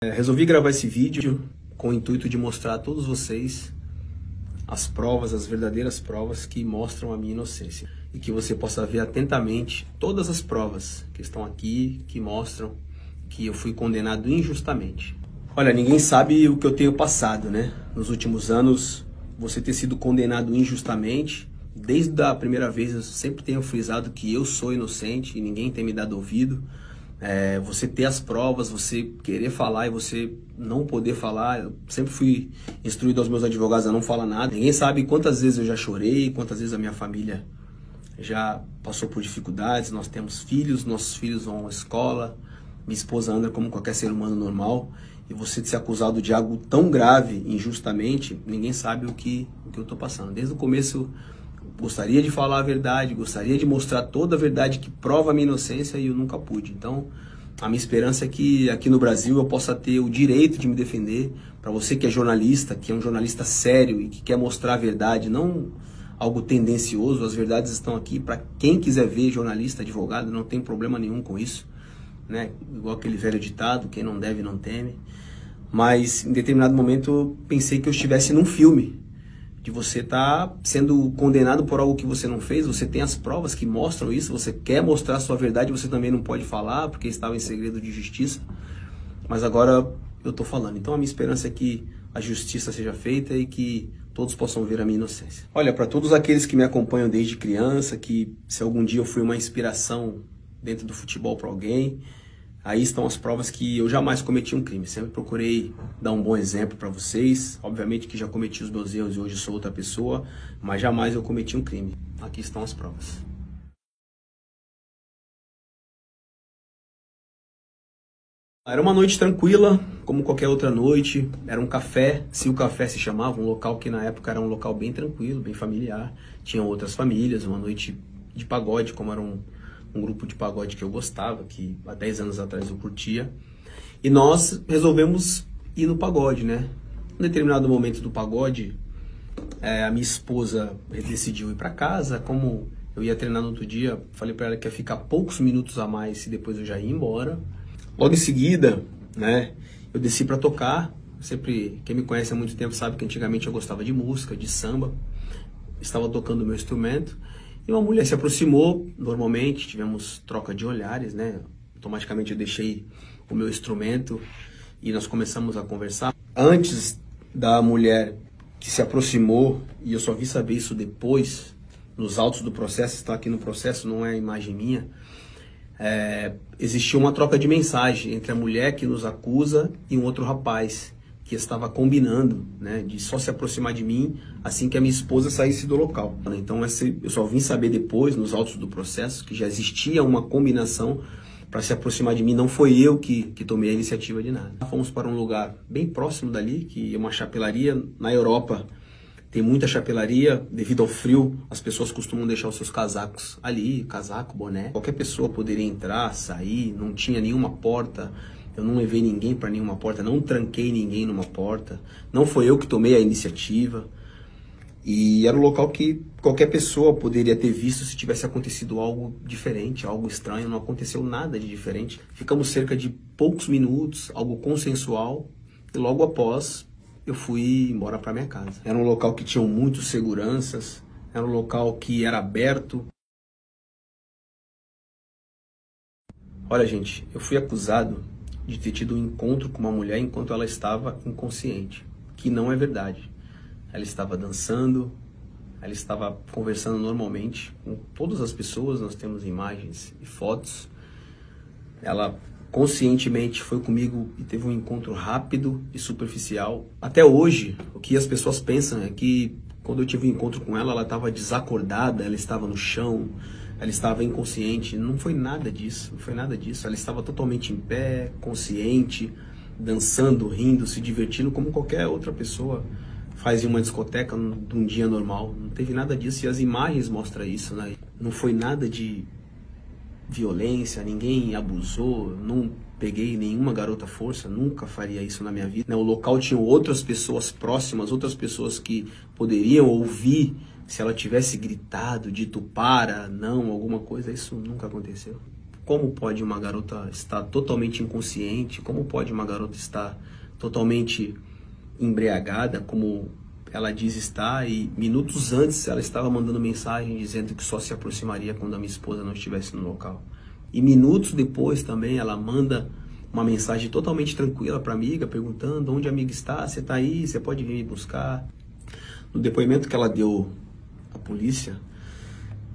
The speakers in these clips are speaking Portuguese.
Resolvi gravar esse vídeo com o intuito de mostrar a todos vocês as provas, as verdadeiras provas que mostram a minha inocência. E que você possa ver atentamente todas as provas que estão aqui, que mostram que eu fui condenado injustamente. Olha, ninguém sabe o que eu tenho passado, né? Nos últimos anos, você ter sido condenado injustamente. Desde a primeira vez eu sempre tenho frisado que eu sou inocente e ninguém tem me dado ouvido. Você ter as provas, você querer falar e você não poder falar. Eu sempre fui instruído aos meus advogados a não falar nada. Ninguém sabe quantas vezes eu já chorei, quantas vezes a minha família já passou por dificuldades. Nós temos filhos, nossos filhos vão à escola, minha esposa anda como qualquer ser humano normal. E você ser acusado de algo tão grave, injustamente, ninguém sabe o que eu estou passando. Desde o começo, gostaria de falar a verdade, gostaria de mostrar toda a verdade que prova a minha inocência e eu nunca pude. Então, a minha esperança é que aqui no Brasil eu possa ter o direito de me defender. Para você que é jornalista, que é um jornalista sério e que quer mostrar a verdade, não algo tendencioso, as verdades estão aqui para quem quiser ver, jornalista, advogado, não tem problema nenhum com isso, né? Igual aquele velho ditado, quem não deve não teme. Mas em determinado momento eu pensei que eu estivesse num filme, de você estar sendo condenado por algo que você não fez. Você tem as provas que mostram isso, você quer mostrar a sua verdade, você também não pode falar porque estava em segredo de justiça, mas agora eu estou falando. Então a minha esperança é que a justiça seja feita e que todos possam ver a minha inocência. Olha, para todos aqueles que me acompanham desde criança, que se algum dia eu fui uma inspiração dentro do futebol para alguém, aí estão as provas que eu jamais cometi um crime. Sempre procurei dar um bom exemplo para vocês. Obviamente que já cometi os meus erros e hoje sou outra pessoa, mas jamais eu cometi um crime. Aqui estão as provas. Era uma noite tranquila, como qualquer outra noite. Era um café, se o café se chamava, um local que na época era um local bem tranquilo, bem familiar. Tinham outras famílias, uma noite de pagode, como era um grupo de pagode que eu gostava, que há 10 anos atrás eu curtia. E nós resolvemos ir no pagode, né? Em determinado momento do pagode, a minha esposa decidiu ir para casa. Como eu ia treinar no outro dia, falei para ela que ia ficar poucos minutos a mais e depois eu já ia embora. Logo em seguida, né, eu desci para tocar. Sempre, quem me conhece há muito tempo sabe que antigamente eu gostava de música, de samba. Estava tocando o meu instrumento. E uma mulher se aproximou, normalmente, tivemos troca de olhares, né? Automaticamente eu deixei o meu instrumento e nós começamos a conversar. Antes da mulher que se aproximou, e eu só vi saber isso depois, nos autos do processo, está aqui no processo, não é a imagem minha, existiu uma troca de mensagem entre a mulher que nos acusa e um outro rapaz que estava combinando, né, de só se aproximar de mim assim que a minha esposa saísse do local. Então eu só vim saber depois, nos autos do processo, que já existia uma combinação para se aproximar de mim. Não foi eu que tomei a iniciativa de nada. Fomos para um lugar bem próximo dali, que é uma chapelaria. Na Europa tem muita chapelaria, devido ao frio, as pessoas costumam deixar os seus casacos ali, casaco, boné. Qualquer pessoa poderia entrar, sair, não tinha nenhuma porta. Eu não levei ninguém para nenhuma porta, não tranquei ninguém numa porta. Não foi eu que tomei a iniciativa. E era um local que qualquer pessoa poderia ter visto se tivesse acontecido algo diferente, algo estranho. Não aconteceu nada de diferente. Ficamos cerca de poucos minutos, algo consensual. E logo após, eu fui embora para minha casa. Era um local que tinha muitos seguranças. Era um local que era aberto. Olha, gente, eu fui acusado de ter tido um encontro com uma mulher enquanto ela estava inconsciente, que não é verdade. Ela estava dançando, ela estava conversando normalmente com todas as pessoas, nós temos imagens e fotos. Ela conscientemente foi comigo e teve um encontro rápido e superficial. Até hoje, o que as pessoas pensam é que quando eu tive um encontro com ela, ela estava desacordada, ela estava no chão, ela estava inconsciente. Não foi nada disso, não foi nada disso. Ela estava totalmente em pé, consciente, dançando, rindo, se divertindo como qualquer outra pessoa faz em uma discoteca num dia normal. Não teve nada disso e as imagens mostram isso, né? Não foi nada de violência, ninguém abusou, não peguei nenhuma garota à força, nunca faria isso na minha vida. O local tinha outras pessoas próximas, outras pessoas que poderiam ouvir se ela tivesse gritado, dito para, não, alguma coisa. Isso nunca aconteceu. como pode uma garota estar totalmente inconsciente, como pode uma garota estar totalmente embriagada, como ela diz estar, e minutos antes ela estava mandando mensagem dizendo que só se aproximaria quando a minha esposa não estivesse no local. E minutos depois também ela manda uma mensagem totalmente tranquila para a amiga, perguntando onde a amiga está, você está aí, você pode vir me buscar. No depoimento que ela deu à polícia,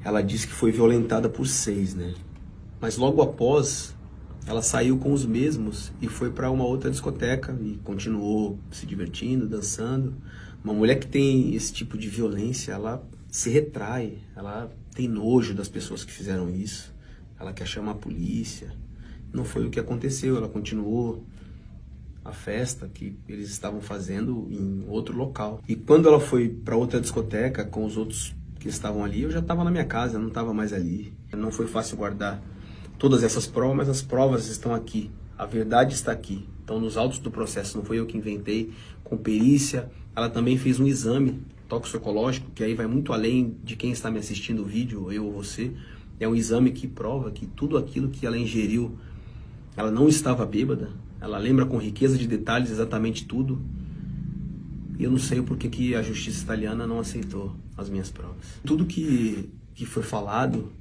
ela disse que foi violentada por 6, né? Mas logo após, ela saiu com os mesmos e foi para uma outra discoteca e continuou se divertindo, dançando. Uma mulher que tem esse tipo de violência, ela se retrai, ela tem nojo das pessoas que fizeram isso, ela quer chamar a polícia. Não foi o que aconteceu, ela continuou a festa que eles estavam fazendo em outro local. E quando ela foi para outra discoteca com os outros que estavam ali, eu já estava na minha casa, eu não estava mais ali. Não foi fácil guardar todas essas provas, mas as provas estão aqui, a verdade está aqui. Então nos autos do processo, não foi eu que inventei, com perícia. Ela também fez um exame toxicológico, que aí vai muito além de quem está me assistindo o vídeo, eu ou você. É um exame que prova que tudo aquilo que ela ingeriu, ela não estava bêbada, ela lembra com riqueza de detalhes exatamente tudo. E eu não sei o porquê que a justiça italiana não aceitou as minhas provas. Tudo que foi falado,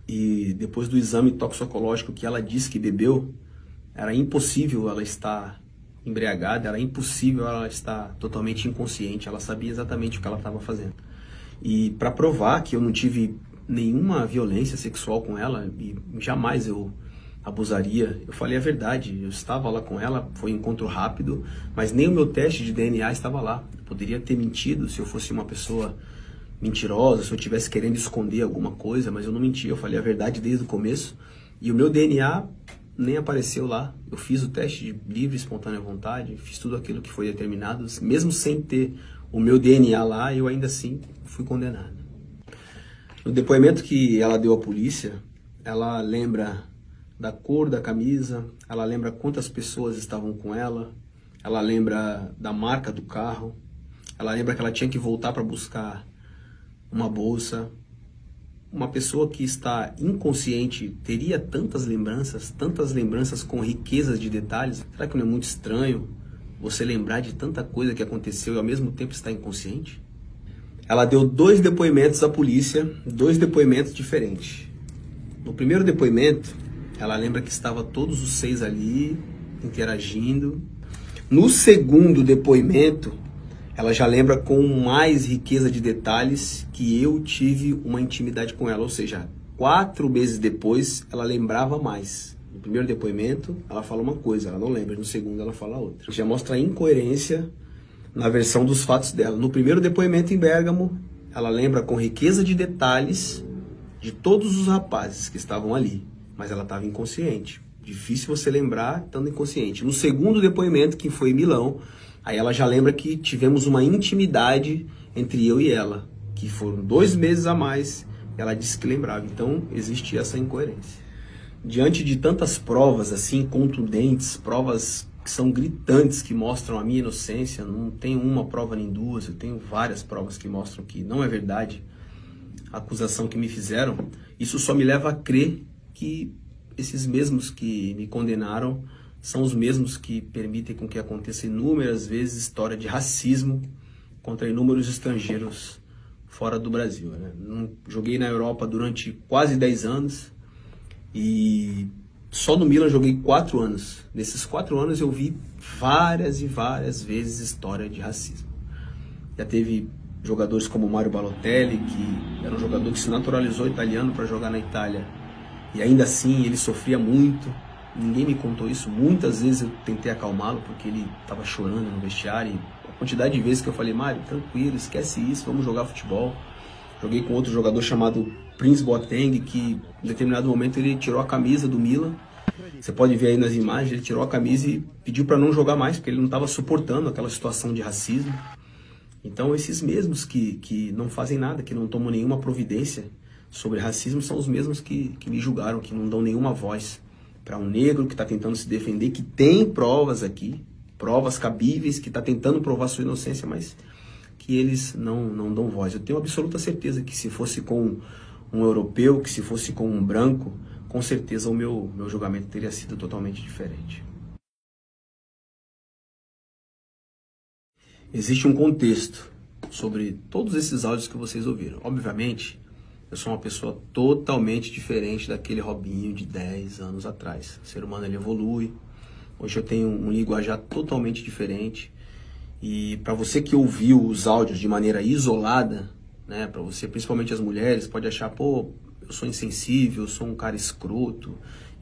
e depois do exame toxicológico que ela disse que bebeu, era impossível ela estar embriagada, era impossível ela estar totalmente inconsciente, ela sabia exatamente o que ela estava fazendo. E para provar que eu não tive nenhuma violência sexual com ela, e jamais eu abusaria, eu falei a verdade, eu estava lá com ela, foi um encontro rápido, mas nem o meu teste de DNA estava lá. Eu poderia ter mentido se eu fosse uma pessoa mentirosa, se eu estivesse querendo esconder alguma coisa, mas eu não menti, eu falei a verdade desde o começo, e o meu DNA nem apareceu lá. Eu fiz o teste de livre e espontânea vontade, fiz tudo aquilo que foi determinado, mesmo sem ter o meu DNA lá, eu ainda assim fui condenado. No depoimento que ela deu à polícia, ela lembra da cor da camisa, ela lembra quantas pessoas estavam com ela lembra da marca do carro, ela lembra que ela tinha que voltar para buscar uma bolsa. Uma pessoa que está inconsciente teria tantas lembranças com riquezas de detalhes? Será que não é muito estranho você lembrar de tanta coisa que aconteceu e ao mesmo tempo estar inconsciente? Ela deu 2 depoimentos à polícia, 2 depoimentos diferentes. No primeiro depoimento, ela lembra que estava todos os 6 ali, interagindo. No segundo depoimento, ela já lembra com mais riqueza de detalhes que eu tive uma intimidade com ela. Ou seja, 4 meses depois, ela lembrava mais. No primeiro depoimento, ela fala uma coisa, ela não lembra. No segundo, ela fala outra. Já mostra a incoerência na versão dos fatos dela. No primeiro depoimento em Bérgamo, ela lembra com riqueza de detalhes de todos os rapazes que estavam ali. Mas ela estava inconsciente. Difícil você lembrar estando inconsciente. No segundo depoimento, que foi em Milão, aí ela já lembra que tivemos uma intimidade entre eu e ela, que foram 2 meses a mais, ela disse que lembrava. Então, existe essa incoerência. Diante de tantas provas assim, contundentes, provas que são gritantes, que mostram a minha inocência, não tenho uma prova nem 2, eu tenho várias provas que mostram que não é verdade a acusação que me fizeram, isso só me leva a crer que esses mesmos que me condenaram são os mesmos que permitem com que aconteça inúmeras vezes história de racismo contra inúmeros estrangeiros fora do Brasil, né? Joguei na Europa durante quase 10 anos e só no Milan joguei 4 anos. Nesses 4 anos eu vi várias e várias vezes história de racismo. Já teve jogadores como Mario Balotelli, que era um jogador que se naturalizou italiano para jogar na Itália, e ainda assim ele sofria muito. Ninguém me contou isso. Muitas vezes eu tentei acalmá-lo porque ele estava chorando no vestiário. E a quantidade de vezes que eu falei, Mário, tranquilo, esquece isso, vamos jogar futebol. Joguei com outro jogador chamado Prince Boateng, que em determinado momento ele tirou a camisa do Milan. Você pode ver aí nas imagens, ele tirou a camisa e pediu para não jogar mais, porque ele não estava suportando aquela situação de racismo. Então esses mesmos que não fazem nada, que não tomam nenhuma providência sobre racismo, são os mesmos que me julgaram, que não dão nenhuma voz para um negro que está tentando se defender, que tem provas aqui, provas cabíveis, que está tentando provar sua inocência, mas que eles não dão voz. Eu tenho absoluta certeza que se fosse com um europeu, que se fosse com um branco, com certeza o meu julgamento teria sido totalmente diferente. Existe um contexto sobre todos esses áudios que vocês ouviram. Obviamente, eu sou uma pessoa totalmente diferente daquele Robinho de 10 anos atrás. O ser humano ele evolui. Hoje eu tenho um linguajar totalmente diferente. E para você que ouviu os áudios de maneira isolada, né, para você, principalmente as mulheres, pode achar, pô, eu sou insensível, eu sou um cara escroto,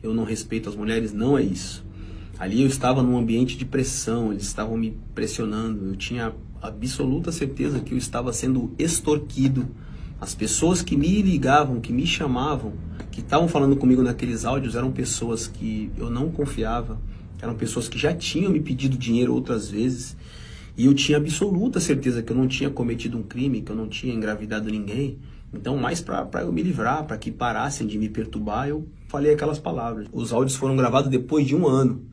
eu não respeito as mulheres. Não é isso. Ali eu estava num ambiente de pressão, eles estavam me pressionando, eu tinha absoluta certeza que eu estava sendo extorquido. As pessoas que me ligavam, que me chamavam, que estavam falando comigo naqueles áudios eram pessoas que eu não confiava, eram pessoas que já tinham me pedido dinheiro outras vezes, e eu tinha absoluta certeza que eu não tinha cometido um crime, que eu não tinha engravidado ninguém. Então, mais para eu me livrar, para que parassem de me perturbar, eu falei aquelas palavras. Os áudios foram gravados depois de um ano.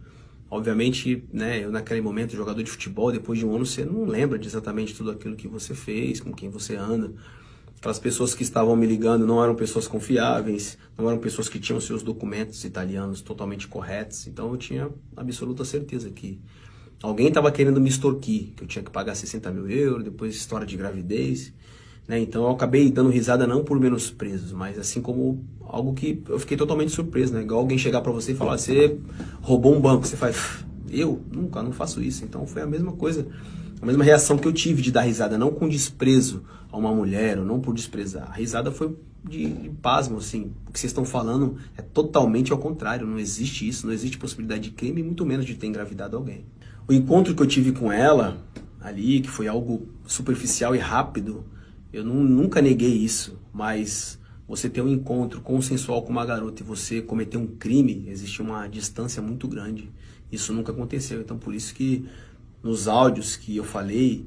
Obviamente, né, eu naquele momento, jogador de futebol, depois de um ano você não lembra de exatamente tudo aquilo que você fez, com quem você anda. Aquelas pessoas que estavam me ligando não eram pessoas confiáveis, não eram pessoas que tinham seus documentos italianos totalmente corretos. Então eu tinha absoluta certeza que alguém estava querendo me extorquir, que eu tinha que pagar 60 mil euros, depois história de gravidez. Né? Então eu acabei dando risada não por menosprezo, mas assim como algo que eu fiquei totalmente surpreso, né? Igual alguém chegar pra você e falar, você roubou um banco, você faz, eu nunca, não faço isso. Então foi a mesma coisa, a mesma reação que eu tive de dar risada, não com desprezo a uma mulher, ou não por desprezar. A risada foi de pasmo, assim, o que vocês estão falando é totalmente ao contrário, não existe isso, não existe possibilidade de crime, muito menos de ter engravidado alguém. O encontro que eu tive com ela ali, que foi algo superficial e rápido, eu nunca neguei isso, mas você ter um encontro consensual com uma garota e você cometer um crime, existe uma distância muito grande. Isso nunca aconteceu. Então, por isso que nos áudios que eu falei,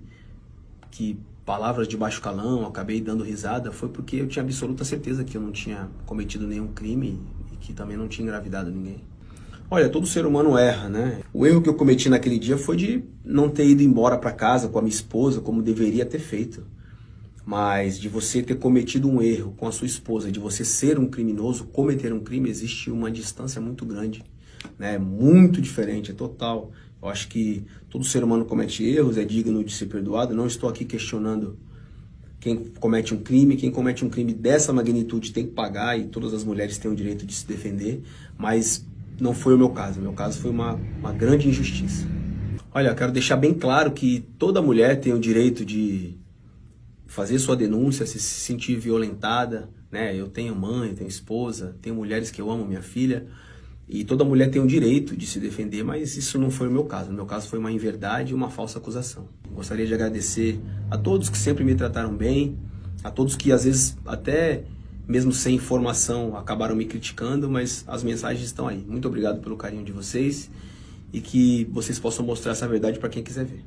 que palavras de baixo calão, acabei dando risada, foi porque eu tinha absoluta certeza que eu não tinha cometido nenhum crime e que também não tinha engravidado ninguém. Olha, todo ser humano erra, né? O erro que eu cometi naquele dia foi de não ter ido embora para casa com a minha esposa como deveria ter feito. Mas de você ter cometido um erro com a sua esposa, de você ser um criminoso, cometer um crime, existe uma distância muito grande, né? Muito diferente, é total. Eu acho que todo ser humano comete erros, é digno de ser perdoado. Não estou aqui questionando quem comete um crime. Quem comete um crime dessa magnitude tem que pagar e todas as mulheres têm o direito de se defender, mas não foi o meu caso. O meu caso foi uma grande injustiça. Olha, eu quero deixar bem claro que toda mulher tem o direito de fazer sua denúncia, se sentir violentada, né? Eu tenho mãe, tenho esposa, tenho mulheres que eu amo, minha filha, e toda mulher tem o direito de se defender, mas isso não foi o meu caso. No meu caso foi uma inverdade e uma falsa acusação. Gostaria de agradecer a todos que sempre me trataram bem, a todos que às vezes até mesmo sem informação acabaram me criticando, mas as mensagens estão aí. Muito obrigado pelo carinho de vocês e que vocês possam mostrar essa verdade para quem quiser ver.